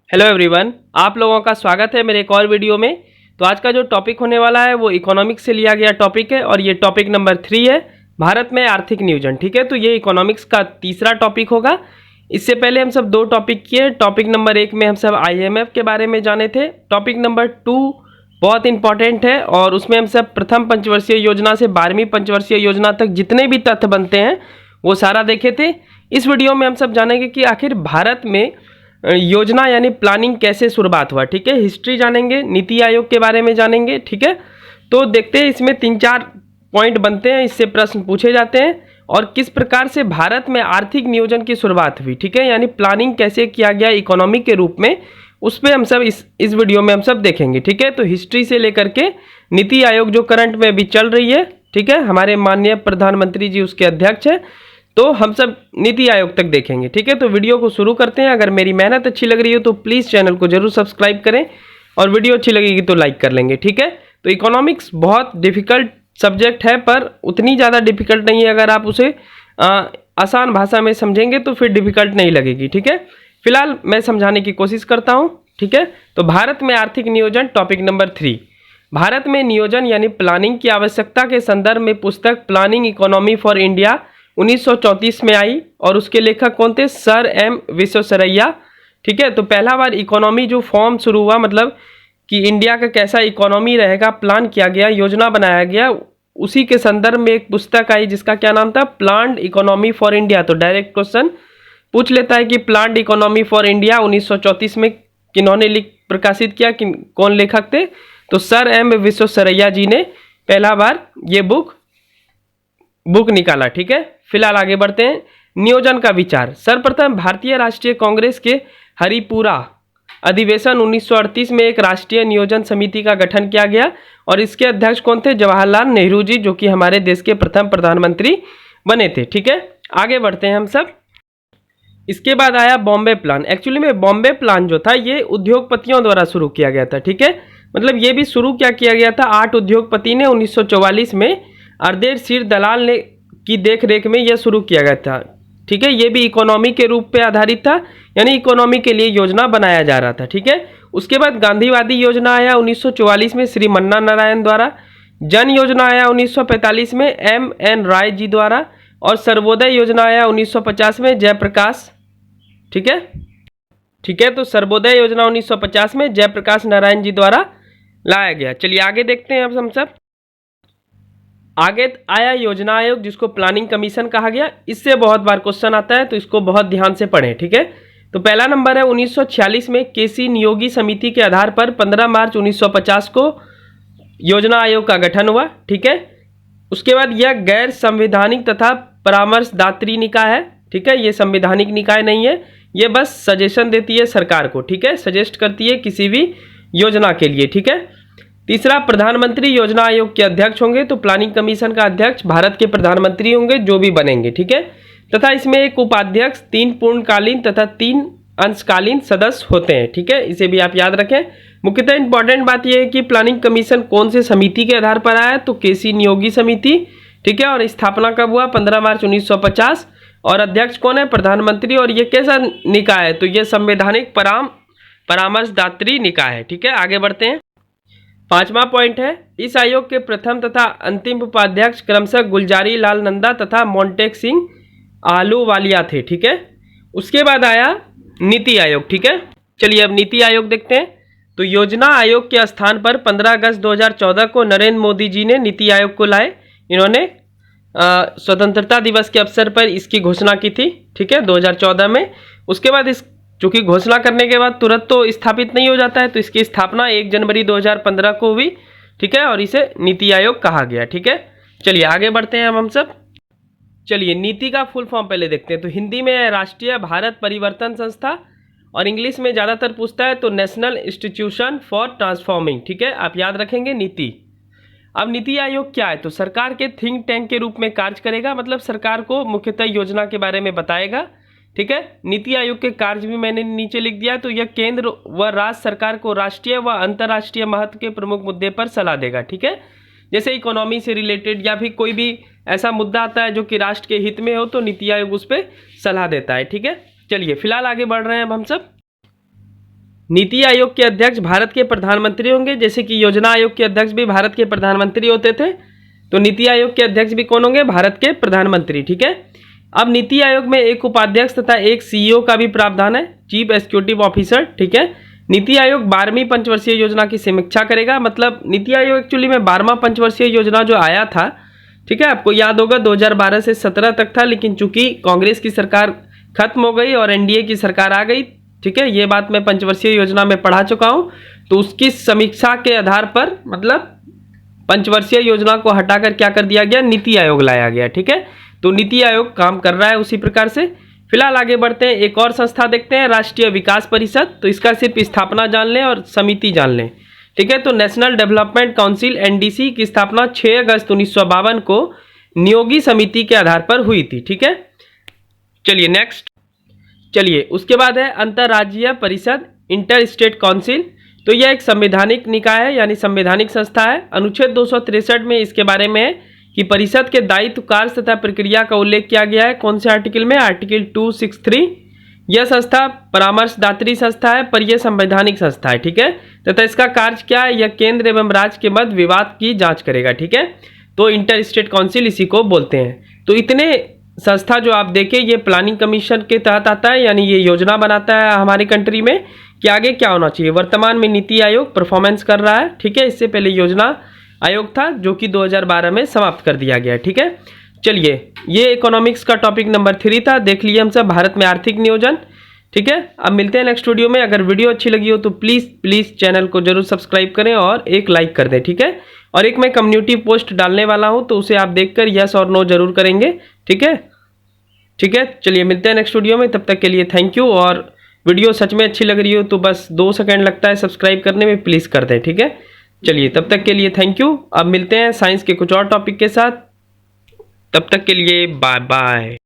Hello everyone, आप लोगों का स्वागत है मेरे एक और वीडियो में। तो आज का जो टॉपिक होने वाला है वो इकोनॉमिक्स से लिया गया टॉपिक है और ये टॉपिक नंबर 3 है, भारत में आर्थिक नियोजन। ठीक है, तो ये इकोनॉमिक्स का तीसरा टॉपिक होगा। इससे पहले हम सब दो टॉपिक किए। टॉपिक नंबर 1 में हम सब IMF के बारे में जाने थे। टॉपिक नंबर 2 बहुत इंपॉर्टेंट है और उसमें हम सब प्रथम पंचवर्षीय योजना से 12वीं पंचवर्षीय योजना तक जितने भी तथ्य बनते हैं वो सारा देखे थे। इस वीडियो में हम सब जानेंगे कि आखिर भारत में योजना यानी प्लानिंग कैसे शुरुआत हुआ। ठीक है, हिस्ट्री जानेंगे, नीति आयोग के बारे में जानेंगे। ठीक है, तो देखते हैं इसमें 3-4 पॉइंट बनते हैं, इससे प्रश्न पूछे जाते हैं और किस प्रकार से भारत में आर्थिक नियोजन की शुरुआत हुई। ठीक है, यानी प्लानिंग कैसे किया गया इकोनॉमी के रूप में, उस पर हम सब इस वीडियो में हम सब देखेंगे। ठीक है, तो हिस्ट्री से लेकर के नीति आयोग जो करंट में अभी चल रही है, ठीक है, हमारे माननीय प्रधानमंत्री जी उसके अध्यक्ष हैं, तो हम सब नीति आयोग तक देखेंगे। ठीक है, तो वीडियो को शुरू करते हैं। अगर मेरी मेहनत अच्छी लग रही हो तो प्लीज़ चैनल को जरूर सब्सक्राइब करें और वीडियो अच्छी लगेगी तो लाइक कर लेंगे। ठीक है, तो इकोनॉमिक्स बहुत डिफिकल्ट सब्जेक्ट है पर उतनी ज़्यादा डिफिकल्ट नहीं है। अगर आप उसे आसान भाषा में समझेंगे तो फिर डिफिकल्ट नहीं लगेगी। ठीक है, फिलहाल मैं समझाने की कोशिश करता हूँ। ठीक है, तो भारत में आर्थिक नियोजन टॉपिक नंबर 3। भारत में नियोजन यानी प्लानिंग की आवश्यकता के संदर्भ में पुस्तक प्लानिंग इकोनॉमी फॉर इंडिया 1934 में आई और उसके लेखक कौन थे? Sir M Visvesvaraya. ठीक है, तो पहला बार इकोनॉमी जो फॉर्म शुरू हुआ, मतलब कि इंडिया का कैसा इकोनॉमी रहेगा प्लान किया गया, योजना बनाया गया, उसी के संदर्भ में एक पुस्तक आई जिसका क्या नाम था? Planned economy for India. तो डायरेक्ट क्वेश्चन पूछ लेता है कि प्लान्ड इकोनॉमी फॉर इंडिया 1934 में किन्होंने प्रकाशित किया, कौन लेखक थे? तो सर एम विश्वेश्वरैया जी ने पहला बार ये बुक निकाला। ठीक है, फिलहाल आगे बढ़ते हैं। नियोजन का विचार। सर्वप्रथम भारतीय राष्ट्रीय कांग्रेस के हरिपुरा अधिवेशन 1938 में एक राष्ट्रीय नियोजन समिति का गठन किया गया और इसके अध्यक्ष कौन थे? जवाहरलाल नेहरू जी, जो कि हमारे देश के प्रथम प्रधानमंत्री बने थे। ठीक है, आगे बढ़ते हैं हम सब। इसके बाद आया बॉम्बे प्लान। एक्चुअली में बॉम्बे प्लान जो था ये उद्योगपतियों द्वारा शुरू किया गया था। ठीक है, मतलब ये भी शुरू क्या किया गया था? 8 उद्योगपति ने 1944 में अर्देर सिर दलाल ने की देख रेख में यह शुरू किया गया था। ठीक है, ये भी इकोनॉमी के रूप पे आधारित था, यानी इकोनॉमी के लिए योजना बनाया जा रहा था। ठीक है, उसके बाद गांधीवादी योजना आया 1944 में श्री मन्ना नारायण द्वारा, जन योजना आया 1945 में MN राय जी द्वारा और सर्वोदय योजना आया 1950 में जयप्रकाश। ठीक है, तो सर्वोदय योजना 1950 में जयप्रकाश नारायण जी द्वारा लाया गया। चलिए आगे देखते हैं अब हम सब। आगे आया योजना आयोग, जिसको प्लानिंग कमीशन कहा गया। इससे बहुत बार क्वेश्चन आता है तो इसको बहुत ध्यान से पढ़ें। ठीक है, तो पहला नंबर है 1946 में केसी नियोगी समिति के आधार पर 15 मार्च 1950 को योजना आयोग का गठन हुआ। ठीक है, उसके बाद यह गैर संवैधानिक तथा परामर्शदात्री निकाय है। ठीक है, ये संवैधानिक निकाय नहीं है, ये बस सजेशन देती है सरकार को। ठीक है, सजेस्ट करती है किसी भी योजना के लिए। ठीक है, तीसरा प्रधानमंत्री योजना आयोग के अध्यक्ष होंगे, तो प्लानिंग कमीशन का अध्यक्ष भारत के प्रधानमंत्री होंगे जो भी बनेंगे। ठीक है, तथा इसमें एक उपाध्यक्ष, 3 पूर्णकालीन तथा 3 अंशकालीन सदस्य होते हैं। ठीक है, इसे भी आप याद रखें। मुख्यतः इंपॉर्टेंट बात यह है कि प्लानिंग कमीशन कौन से समिति के आधार पर आया, तो केसी नियोगी समिति। ठीक है, और स्थापना कब हुआ? 15 मार्च 1950 और अध्यक्ष कौन है? प्रधानमंत्री। और ये कैसा निकाय है? तो ये संवैधानिक परामर्शदात्री निकाय है। ठीक है, आगे बढ़ते हैं। 5वां पॉइंट है, इस आयोग के प्रथम तथा अंतिम उपाध्यक्ष क्रमशः गुलजारी लाल नंदा तथा मोंटेक सिंह आहलूवालिया थे। ठीक है, उसके बाद आया नीति आयोग। ठीक है, चलिए अब नीति आयोग देखते हैं। तो योजना आयोग के स्थान पर 15 अगस्त 2014 को नरेंद्र मोदी जी ने नीति आयोग को लाए। इन्होंने स्वतंत्रता दिवस के अवसर पर इसकी घोषणा की थी। ठीक है, 2014 में। उसके बाद इस चूंकि घोषणा करने के बाद तुरंत तो स्थापित नहीं हो जाता है, तो इसकी स्थापना 1 जनवरी 2015 को हुई। ठीक है, और इसे नीति आयोग कहा गया। ठीक है, चलिए आगे बढ़ते हैं हम सब। चलिए नीति का फुल फॉर्म पहले देखते हैं। तो हिंदी में है राष्ट्रीय भारत परिवर्तन संस्था और इंग्लिश में ज़्यादातर पूछता है तो नेशनल इंस्टीट्यूशन फॉर ट्रांसफॉर्मिंग। ठीक है, आप याद रखेंगे नीति। अब नीति आयोग क्या है? तो सरकार के थिंक टैंक के रूप में कार्य करेगा, मतलब सरकार को मुख्यतः योजना के बारे में बताएगा। ठीक है, नीति आयोग के कार्य भी मैंने नीचे लिख दिया। तो यह केंद्र व राज्य सरकार को राष्ट्रीय व अंतर्राष्ट्रीय महत्व के प्रमुख मुद्दे पर सलाह देगा। ठीक है, जैसे इकोनॉमी से रिलेटेड या फिर कोई भी ऐसा मुद्दा आता है जो कि राष्ट्र के हित में हो तो नीति आयोग उस पर सलाह देता है। ठीक है, चलिए फिलहाल आगे बढ़ रहे हैं अब हम सब। नीति आयोग के अध्यक्ष भारत के प्रधानमंत्री होंगे, जैसे कि योजना आयोग के अध्यक्ष भी भारत के प्रधानमंत्री होते थे, तो नीति आयोग के अध्यक्ष भी कौन होंगे? भारत के प्रधानमंत्री। ठीक है। अब नीति आयोग में एक उपाध्यक्ष तथा एक सीईओ का भी प्रावधान है, चीफ एग्जीक्यूटिव ऑफिसर। ठीक है। नीति आयोग 12वीं पंचवर्षीय योजना की समीक्षा करेगा। मतलब नीति आयोग एक्चुअली में 12वां पंचवर्षीय योजना जो आया था, ठीक है, आपको याद होगा 2012 से 17 तक था, लेकिन चूंकि कांग्रेस की सरकार खत्म हो गई और एनडीए की सरकार आ गई, ठीक है, ये बात मैं पंचवर्षीय योजना में पढ़ा चुका हूं, तो उसकी समीक्षा के आधार पर मतलब पंचवर्षीय योजना को हटाकर क्या कर दिया गया? नीति आयोग लाया गया। ठीक है। तो नीति आयोग काम कर रहा है उसी प्रकार से। फिलहाल आगे बढ़ते हैं, एक और संस्था देखते हैं, राष्ट्रीय विकास परिषद। तो इसका सिर्फ स्थापना जान लें और समिति जान लें। ठीक है। तो नेशनल डेवलपमेंट काउंसिल एनडीसी की स्थापना 6 अगस्त 1952 को नियोगी समिति के आधार पर हुई थी। ठीक है। चलिए नेक्स्ट, चलिए उसके बाद है अंतर्राज्यीय परिषद, इंटर स्टेट काउंसिल। तो यह एक संवैधानिक निकाय है, यानी संवैधानिक संस्था है। अनुच्छेद 263 में इसके बारे में है कि परिषद के दायित्व, कार्य तथा प्रक्रिया का उल्लेख किया गया है। कौन से आर्टिकल में? आर्टिकल 263। यह संस्था परामर्शदात्री संस्था है, पर यह संवैधानिक संस्था है। ठीक है। तथा इसका कार्य क्या है? यह केंद्र एवं राज्य के मध्य विवाद की जांच करेगा। ठीक है। तो इंटर स्टेट काउंसिल इसी को बोलते हैं। तो इतने संस्था जो आप देखें, ये प्लानिंग कमीशन के तहत आता है, यानी ये योजना बनाता है हमारी कंट्री में कि आगे क्या होना चाहिए। वर्तमान में नीति आयोग परफॉर्मेंस कर रहा है। ठीक है। इससे पहले योजना आयोग था, जो कि 2012 में समाप्त कर दिया गया। ठीक है। चलिए, ये इकोनॉमिक्स का टॉपिक नंबर 3 था, देख लिए हम सब भारत में आर्थिक नियोजन। ठीक है। अब मिलते हैं नेक्स्ट वीडियो में। अगर वीडियो अच्छी लगी हो तो प्लीज़ चैनल को जरूर सब्सक्राइब करें और एक लाइक कर दें। ठीक है। और एक मैं कम्युनिटी पोस्ट डालने वाला हूँ, तो उसे आप देखकर यस और नो जरूर करेंगे। ठीक है। ठीक है। चलिए मिलते हैं नेक्स्ट वीडियो में, तब तक के लिए थैंक यू। और वीडियो सच में अच्छी लग रही हो तो बस 2 सेकंड लगता है सब्सक्राइब करने में, प्लीज़ कर दें। ठीक है। चलिए तब तक के लिए थैंक यू। अब मिलते हैं साइंस के कुछ और टॉपिक के साथ, तब तक के लिए बाय बाय।